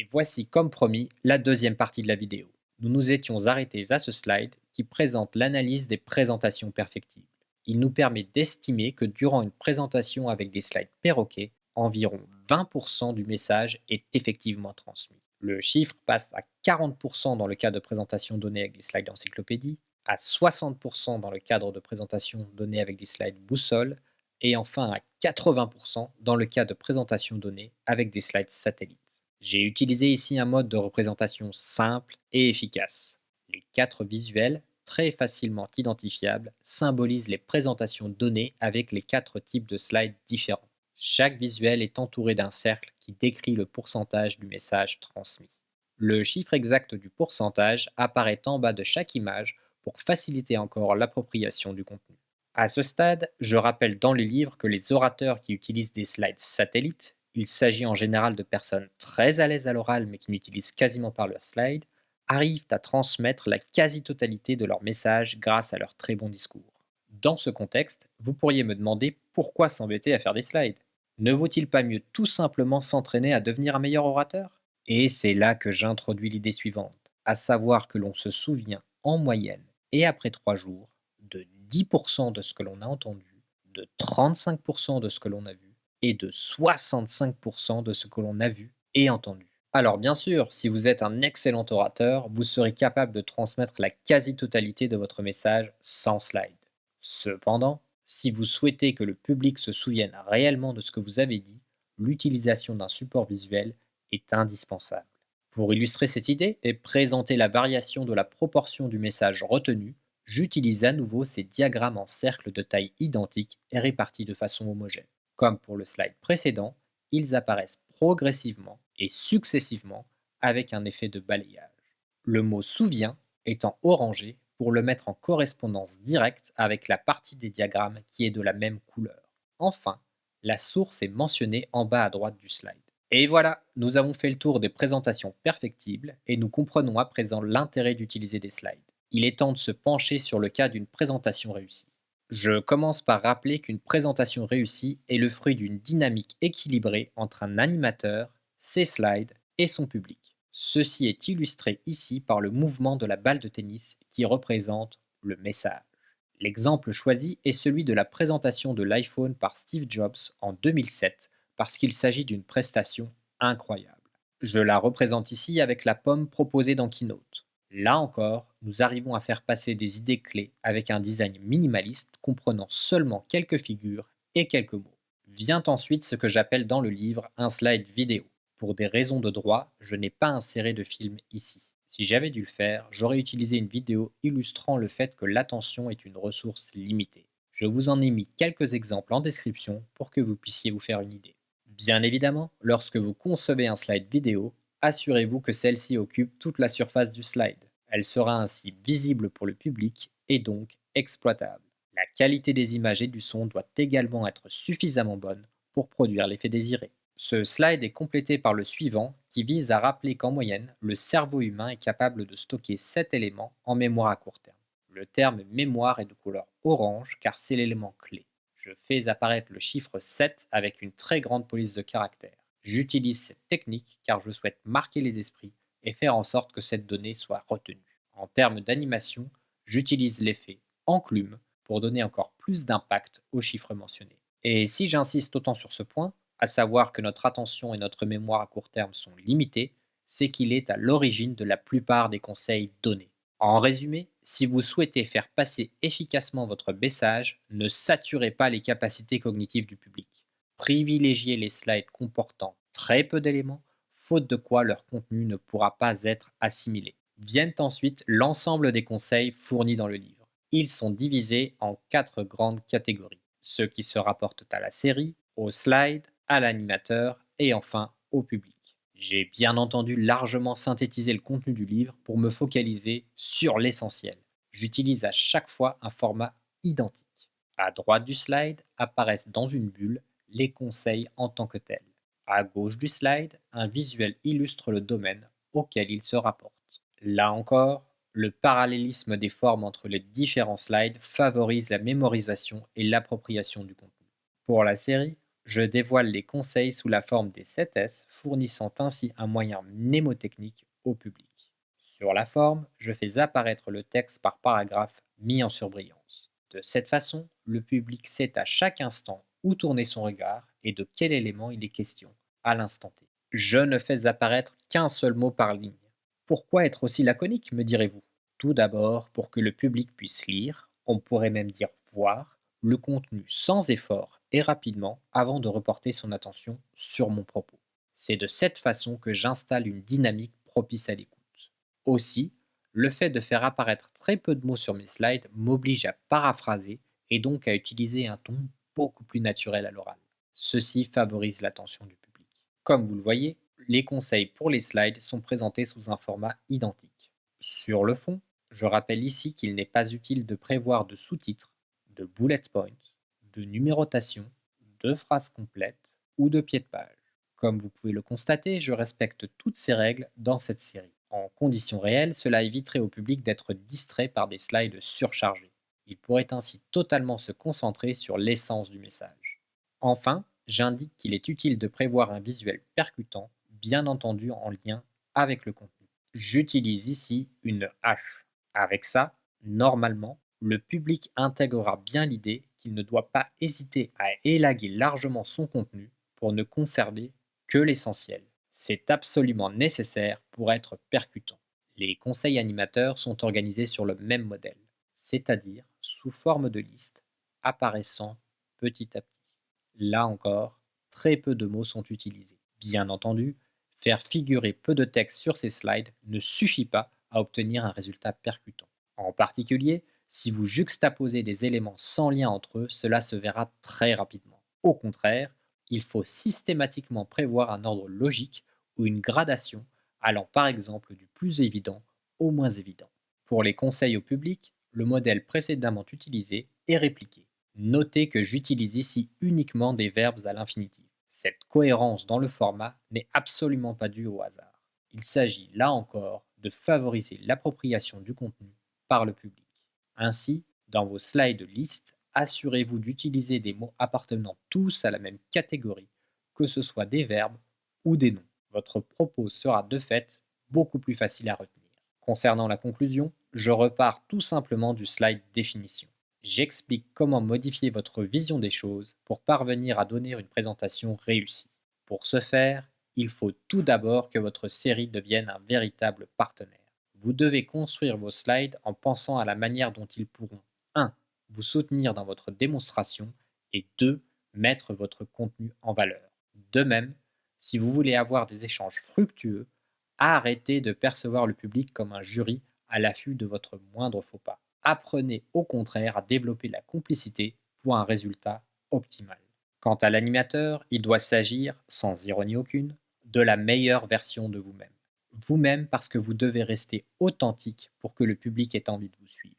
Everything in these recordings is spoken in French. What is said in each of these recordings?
Et voici comme promis la deuxième partie de la vidéo. Nous nous étions arrêtés à ce slide qui présente l'analyse des présentations perfectibles. Il nous permet d'estimer que durant une présentation avec des slides perroquets, environ 20% du message est effectivement transmis. Le chiffre passe à 40% dans le cas de présentation donnée avec des slides encyclopédie, à 60% dans le cadre de présentation donnée avec des slides boussole, et enfin à 80% dans le cas de présentation donnée avec des slides satellites. J'ai utilisé ici un mode de représentation simple et efficace. Les quatre visuels, très facilement identifiables, symbolisent les présentations données avec les quatre types de slides différents. Chaque visuel est entouré d'un cercle qui décrit le pourcentage du message transmis. Le chiffre exact du pourcentage apparaît en bas de chaque image pour faciliter encore l'appropriation du contenu. À ce stade, je rappelle dans le livre que les orateurs qui utilisent des slides satellites, il s'agit en général de personnes très à l'aise à l'oral mais qui n'utilisent quasiment pas leurs slides, arrivent à transmettre la quasi-totalité de leur message grâce à leur très bon discours. Dans ce contexte, vous pourriez me demander pourquoi s'embêter à faire des slides. Ne vaut-il pas mieux tout simplement s'entraîner à devenir un meilleur orateur? Et c'est là que j'introduis l'idée suivante, à savoir que l'on se souvient en moyenne et après 3 jours de 10% de ce que l'on a entendu, de 35% de ce que l'on a vu et de 65% de ce que l'on a vu et entendu. Alors bien sûr, si vous êtes un excellent orateur, vous serez capable de transmettre la quasi-totalité de votre message sans slide. Cependant, si vous souhaitez que le public se souvienne réellement de ce que vous avez dit, l'utilisation d'un support visuel est indispensable. Pour illustrer cette idée et présenter la variation de la proportion du message retenu, j'utilise à nouveau ces diagrammes en cercles de taille identique et répartis de façon homogène. Comme pour le slide précédent, ils apparaissent progressivement et successivement avec un effet de balayage. Le mot souvient est en orangé pour le mettre en correspondance directe avec la partie des diagrammes qui est de la même couleur. Enfin, la source est mentionnée en bas à droite du slide. Et voilà, nous avons fait le tour des présentations perfectibles et nous comprenons à présent l'intérêt d'utiliser des slides. Il est temps de se pencher sur le cas d'une présentation réussie. Je commence par rappeler qu'une présentation réussie est le fruit d'une dynamique équilibrée entre un animateur, ses slides et son public. Ceci est illustré ici par le mouvement de la balle de tennis qui représente le message. L'exemple choisi est celui de la présentation de l'iPhone par Steve Jobs en 2007 parce qu'il s'agit d'une prestation incroyable. Je la représente ici avec la pomme proposée dans Keynote. Là encore, nous arrivons à faire passer des idées clés avec un design minimaliste comprenant seulement quelques figures et quelques mots. Vient ensuite ce que j'appelle dans le livre un slide vidéo. Pour des raisons de droit, je n'ai pas inséré de film ici. Si j'avais dû le faire, j'aurais utilisé une vidéo illustrant le fait que l'attention est une ressource limitée. Je vous en ai mis quelques exemples en description pour que vous puissiez vous faire une idée. Bien évidemment, lorsque vous concevez un slide vidéo, assurez-vous que celle-ci occupe toute la surface du slide. Elle sera ainsi visible pour le public et donc exploitable. La qualité des images et du son doit également être suffisamment bonne pour produire l'effet désiré. Ce slide est complété par le suivant qui vise à rappeler qu'en moyenne, le cerveau humain est capable de stocker 7 éléments en mémoire à court terme. Le terme mémoire est de couleur orange car c'est l'élément clé. Je fais apparaître le chiffre 7 avec une très grande police de caractère. J'utilise cette technique car je souhaite marquer les esprits et faire en sorte que cette donnée soit retenue. En termes d'animation, j'utilise l'effet enclume pour donner encore plus d'impact aux chiffres mentionnés. Et si j'insiste autant sur ce point, à savoir que notre attention et notre mémoire à court terme sont limitées, c'est qu'il est à l'origine de la plupart des conseils donnés. En résumé, si vous souhaitez faire passer efficacement votre message, ne saturez pas les capacités cognitives du public. Privilégiez les slides comportant très peu d'éléments, faute de quoi leur contenu ne pourra pas être assimilé. Viennent ensuite l'ensemble des conseils fournis dans le livre. Ils sont divisés en 4 grandes catégories. Ceux qui se rapportent à la série, aux slides, à l'animateur et enfin au public. J'ai bien entendu largement synthétisé le contenu du livre pour me focaliser sur l'essentiel. J'utilise à chaque fois un format identique. À droite du slide apparaissent dans une bulle les conseils en tant que tels. À gauche du slide, un visuel illustre le domaine auquel il se rapporte. Là encore, le parallélisme des formes entre les différents slides favorise la mémorisation et l'appropriation du contenu. Pour la série, je dévoile les conseils sous la forme des 7 S, fournissant ainsi un moyen mnémotechnique au public. Sur la forme, je fais apparaître le texte par paragraphe mis en surbrillance. De cette façon, le public sait à chaque instant où tourner son regard et de quel élément il est question à l'instant T. Je ne fais apparaître qu'un seul mot par ligne. Pourquoi être aussi laconique, me direz-vous? Tout d'abord, pour que le public puisse lire, on pourrait même dire voir, le contenu sans effort et rapidement avant de reporter son attention sur mon propos. C'est de cette façon que j'installe une dynamique propice à l'écoute. Aussi, le fait de faire apparaître très peu de mots sur mes slides m'oblige à paraphraser et donc à utiliser un ton beaucoup plus naturel à l'oral. Ceci favorise l'attention du public. Comme vous le voyez, les conseils pour les slides sont présentés sous un format identique. Sur le fond, je rappelle ici qu'il n'est pas utile de prévoir de sous-titres, de bullet points, de numérotation, de phrases complètes ou de pieds de page. Comme vous pouvez le constater, je respecte toutes ces règles dans cette série. En conditions réelles, cela éviterait au public d'être distrait par des slides surchargés. Il pourrait ainsi totalement se concentrer sur l'essence du message. Enfin, j'indique qu'il est utile de prévoir un visuel percutant, bien entendu en lien avec le contenu. J'utilise ici une hache. Avec ça, normalement, le public intégrera bien l'idée qu'il ne doit pas hésiter à élaguer largement son contenu pour ne conserver que l'essentiel. C'est absolument nécessaire pour être percutant. Les conseils animateurs sont organisés sur le même modèle, c'est-à-dire sous forme de liste, apparaissant petit à petit. Là encore, très peu de mots sont utilisés. Bien entendu, faire figurer peu de texte sur ces slides ne suffit pas à obtenir un résultat percutant. En particulier, si vous juxtaposez des éléments sans lien entre eux, cela se verra très rapidement. Au contraire, il faut systématiquement prévoir un ordre logique ou une gradation allant par exemple du plus évident au moins évident. Pour les conseils au public, le modèle précédemment utilisé est répliqué. Notez que j'utilise ici uniquement des verbes à l'infinitif. Cette cohérence dans le format n'est absolument pas due au hasard. Il s'agit là encore de favoriser l'appropriation du contenu par le public. Ainsi, dans vos slides liste, assurez-vous d'utiliser des mots appartenant tous à la même catégorie, que ce soit des verbes ou des noms. Votre propos sera de fait beaucoup plus facile à retenir. Concernant la conclusion, je repars tout simplement du slide définition. J'explique comment modifier votre vision des choses pour parvenir à donner une présentation réussie. Pour ce faire, il faut tout d'abord que votre série devienne un véritable partenaire. Vous devez construire vos slides en pensant à la manière dont ils pourront 1. Vous soutenir dans votre démonstration et 2. Mettre votre contenu en valeur. De même, si vous voulez avoir des échanges fructueux, arrêtez de percevoir le public comme un jury à l'affût de votre moindre faux pas. Apprenez au contraire à développer la complicité pour un résultat optimal. Quant à l'animateur, il doit s'agir, sans ironie aucune, de la meilleure version de vous-même. Vous-même parce que vous devez rester authentique pour que le public ait envie de vous suivre.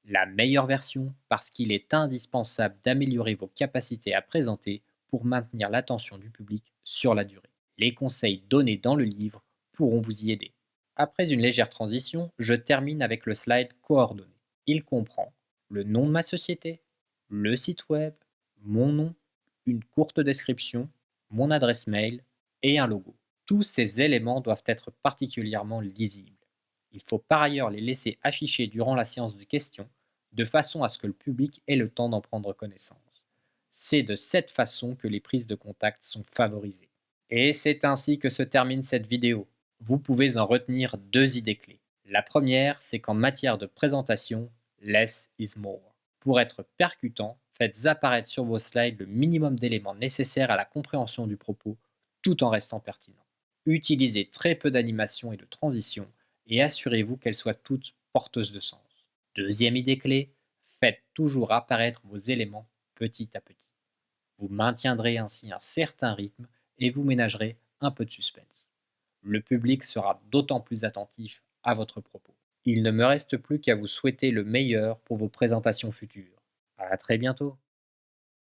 La meilleure version parce qu'il est indispensable d'améliorer vos capacités à présenter pour maintenir l'attention du public sur la durée. Les conseils donnés dans le livre pourront vous y aider. Après une légère transition, je termine avec le slide coordonné. Il comprend le nom de ma société, le site web, mon nom, une courte description, mon adresse mail et un logo. Tous ces éléments doivent être particulièrement lisibles. Il faut par ailleurs les laisser afficher durant la séance de questions, de façon à ce que le public ait le temps d'en prendre connaissance. C'est de cette façon que les prises de contact sont favorisées. Et c'est ainsi que se termine cette vidéo. Vous pouvez en retenir deux idées clés. La première, c'est qu'en matière de présentation, less is more. Pour être percutant, faites apparaître sur vos slides le minimum d'éléments nécessaires à la compréhension du propos, tout en restant pertinent. Utilisez très peu d'animation et de transition et assurez-vous qu'elles soient toutes porteuses de sens. Deuxième idée clé, faites toujours apparaître vos éléments petit à petit. Vous maintiendrez ainsi un certain rythme et vous ménagerez un peu de suspense. Le public sera d'autant plus attentif à votre propos. Il ne me reste plus qu'à vous souhaiter le meilleur pour vos présentations futures. À très bientôt.